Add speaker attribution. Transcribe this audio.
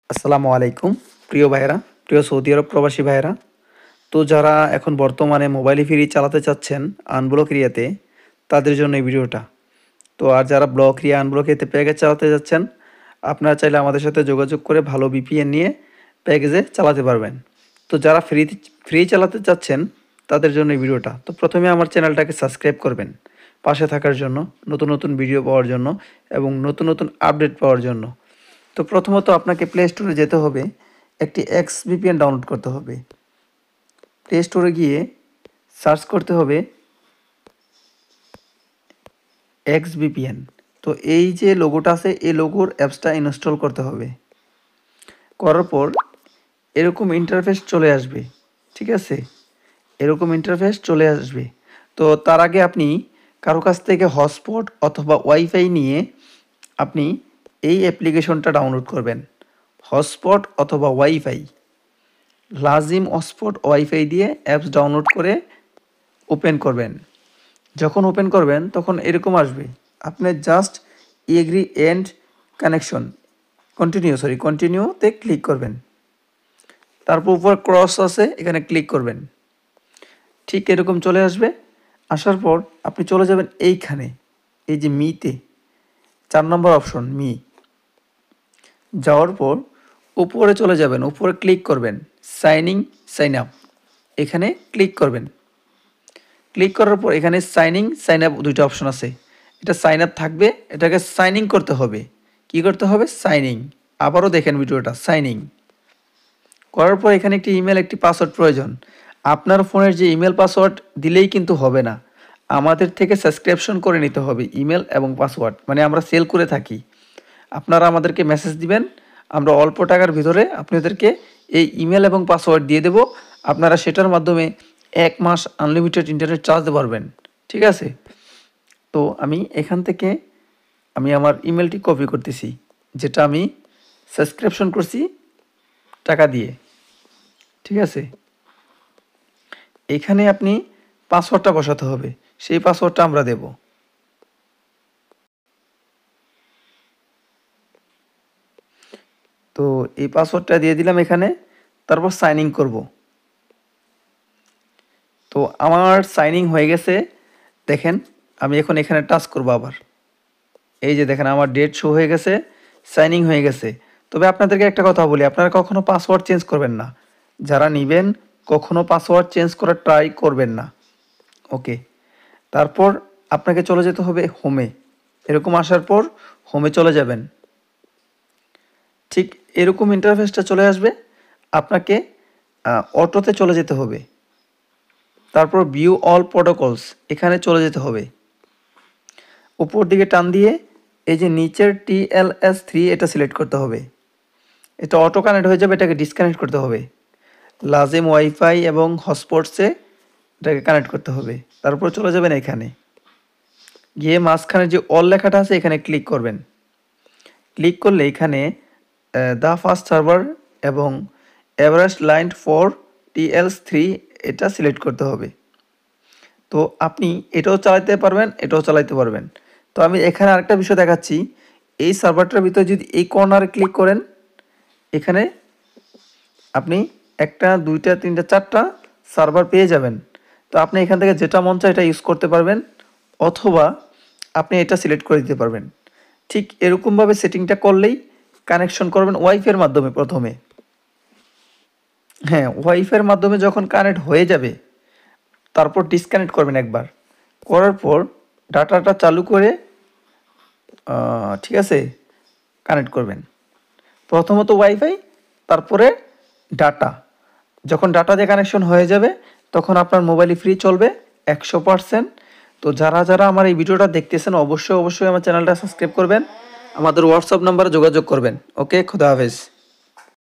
Speaker 1: আসসালামু আলাইকুম প্রিয় ভাইয়েরা, প্রিয় সৌদি আরব প্রবাসী ভাইয়েরা। তো যারা এখন বর্তমানে মোবাইল ফ্রি চালাতে চাচ্ছেন আনব্লক এরিয়াতে, তাদের জন্য এই ভিডিওটা। তো আর যারা ব্লক এরিয়া আনব্লক এরিয়াতে প্যাকেজ চালাতে যাচ্ছেন, আপনারা চাইলে আমাদের সাথে যোগাযোগ করে ভালো বিপিএন নিয়ে প্যাকেজে চালাতে পারবেন। তো যারা ফ্রি চালাতে চাচ্ছেন তাদের জন্য এই ভিডিওটা। তো প্রথমে আমার চ্যানেলটাকে সাবস্ক্রাইব করবেন পাশে থাকার জন্য, নতুন নতুন ভিডিও পাওয়ার জন্য এবং নতুন নতুন আপডেট পাওয়ার জন্য। তো প্রথমত আপনাকে প্লে স্টোরে যেতে হবে, একটি এক্স ভিপিএন ডাউনলোড করতে হবে। প্লে স্টোরে গিয়ে সার্চ করতে হবে এক্স ভিপিএন। তো এই যে লোগোটা আছে, এই লোগোর অ্যাপসটা ইনস্টল করতে হবে। করার পর এরকম ইন্টারফেস চলে আসবে, ঠিক আছে? এরকম ইন্টারফেস চলে আসবে। তো তার আগে আপনি কারো কাছ থেকে হটস্পট অথবা ওয়াইফাই নিয়ে আপনি এই অ্যাপ্লিকেশনটা ডাউনলোড করবেন। হটস্পট অথবা ওয়াইফাই, লাজিম হটস্পট ওয়াইফাই দিয়ে অ্যাপস ডাউনলোড করে ওপেন করবেন। যখন ওপেন করবেন তখন এরকম আসবে, আপনি জাস্ট এগ্রি এন্ড কানেকশন কন্টিনিউতে ক্লিক করবেন। তারপর উপর ক্রস আছে, এখানে ক্লিক করবেন। ঠিক এরকম চলে আসবে। আসার পর আপনি চলে যাবেন এইখানে, এই যে মিতে 4 নম্বর অপশন মি। যাওয়ার পর উপরে চলে যাবেন, উপরে ক্লিক করবেন সাইন আপ, এখানে ক্লিক করবেন। ক্লিক করার পর এখানে সাইন আপ দুইটা অপশন আছে। এটা সাইন আপ থাকবে, এটাকে সাইনিং করতে হবে। কি করতে হবে? সাইনিং। আবারও দেখেন ভিডিওটা, সাইনিং করার পর এখানে একটি ইমেল, একটি পাসওয়ার্ড প্রয়োজন। আপনার ফোনের যে ইমেল পাসওয়ার্ড দিলেই কিন্তু হবে না, আমাদের থেকে সাবস্ক্রিপশন করে নিতে হবে ইমেল এবং পাসওয়ার্ড, মানে আমরা সেল করে থাকি। আপনারা আমাদেরকে মেসেজ দিবেন, আমরা অল্প টাকার ভিতরে আপনাদেরকে এই ইমেল এবং পাসওয়ার্ড দিয়ে দেব। আপনারা সেটার মাধ্যমে 1 মাস আনলিমিটেড ইন্টারনেট চালাতে পারবেন, ঠিক আছে? তো আমি এখান থেকে আমার ইমেলটি কপি করতেছি, যেটা আমি সাবস্ক্রিপশন করছি টাকা দিয়ে, ঠিক আছে? এখানে আপনি পাসওয়ার্ডটা বসাতে হবে, সেই পাসওয়ার্ডটা আমরা দেব। তো এই পাসওয়ার্ডটা দিয়ে দিলাম এখানে, তারপর সাইন ইন করব। তো আমার সাইন ইন হয়ে গেছে। দেখেন আমি এখন এখানে টাচ করব আবার। এই যে দেখেন আমার ডেট শো হয়ে গেছে, সাইন ইন হয়ে গেছে। তবে আপনাদেরকে একটা কথা বলি, আপনারা কখনো পাসওয়ার্ড চেঞ্জ করবেন না। যারা নেবেন কখনো পাসওয়ার্ড চেঞ্জ করার ট্রাই করবেন না, ওকে? তারপর আপনাকে চলে যেতে হবে হোমে। এরকম আসার পর হোমে চলে যাবেন। ঠিক এরকম ইন্টারফেসটা চলে আসবে। আপনাকে অটোতে চলে যেতে হবে। তারপর ভিউ অল প্রোটোকলস, এখানে চলে যেতে হবে। উপর দিকে টান দিয়ে এই যে নিচের TLS3 এটা সিলেক্ট করতে হবে। এটা অটো কানেক্ট হয়ে যাবে, এটাকে ডিসকানেক্ট করতে হবে। লাজিম ওয়াইফাই এবং হটস্পটসে এটাকে কানেক্ট করতে হবে। তারপর চলে যাবেন এখানে, গিয়ে মাঝখানে যে অল লেখাটা আছে এখানে ক্লিক করবেন। ক্লিক করলে এখানে দ্য ফাস্ট সার্ভার এবং এভারেস্ট লাইন ফর TLS3 এটা সিলেক্ট করতে হবে। তো আপনি এটাও চালাতে পারবেন, এটাও চালাতে পারবেন। তো আমি এখানে আরেকটা বিষয় দেখাচ্ছি, এই সার্ভারটার ভিতরে যদি এই কর্নারে ক্লিক করেন, এখানে আপনি 1টা 2টা 3টা 4টা সার্ভার পেয়ে যাবেন। তো আপনি এখান থেকে যেটা মন চায় এটা ইউজ করতে পারবেন, অথবা আপনি এটা সিলেক্ট করে দিতে পারবেন। ঠিক এরকমভাবে সেটিংটা করলেই কানেকশন করবেন ওয়াইফাইয়ের মাধ্যমে প্রথমে। হ্যাঁ, ওয়াইফাইয়ের মাধ্যমে যখন কানেক্ট হয়ে যাবে তারপর ডিসকানেক্ট করবেন একবার। করার পর ডাটাটা চালু করে ঠিক আছে কানেক্ট করবেন। প্রথমত ওয়াইফাই, তারপরে ডাটা। যখন ডাটা দিয়ে কানেকশন হয়ে যাবে তখন আপনার মোবাইলে ফ্রি চলবে 100%। তো যারা যারা আমার এই ভিডিওটা দেখতেছেন অবশ্যই আমার চ্যানেলটা সাবস্ক্রাইব করবেন, আমাদের হোয়াটসঅ্যাপ নাম্বারে যোগাযোগ করবেন। ওকে, খুদা হাফেজ।